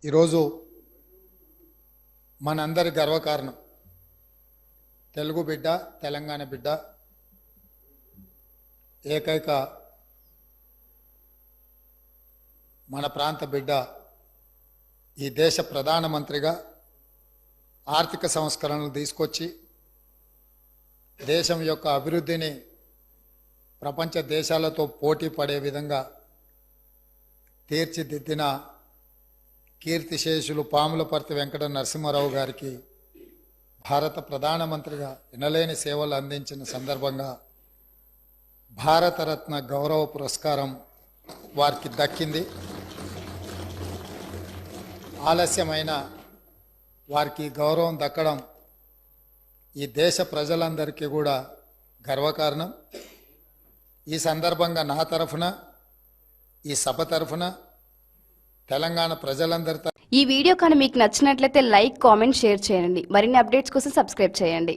ఈరోజు మనందరి గర్వకారణం తెలుగు బిడ్డ, తెలంగాణ బిడ్డ, ఏకైక మన ప్రాంత బిడ్డ ఈ దేశ ప్రధానమంత్రిగా ఆర్థిక సంస్కరణలు తీసుకొచ్చి దేశం యొక్క అభివృద్ధిని ప్రపంచ దేశాలతో పోటీ పడే విధంగా తీర్చిదిద్దిన కీర్తిశేషులు పాములపర్తి వెంకట నరసింహారావు గారికి భారత ప్రధానమంత్రిగా ఎనలేని సేవలు అందించిన సందర్భంగా భారతరత్న గౌరవ పురస్కారం వారికి దక్కింది. ఆలస్యమైన వారికి గౌరవం దక్కడం ఈ దేశ ప్రజలందరికీ కూడా గర్వకారణం. ఈ సందర్భంగా నా తరఫున, ఈ సభ తరఫున తెలంగాణ ప్రజలందరి ఈ వీడియో కానీ మీకు నచ్చినట్లయితే లైక్, కామెంట్, షేర్ చేయండి. మరిన్ని అప్డేట్స్ కోసం సబ్స్క్రైబ్ చేయండి.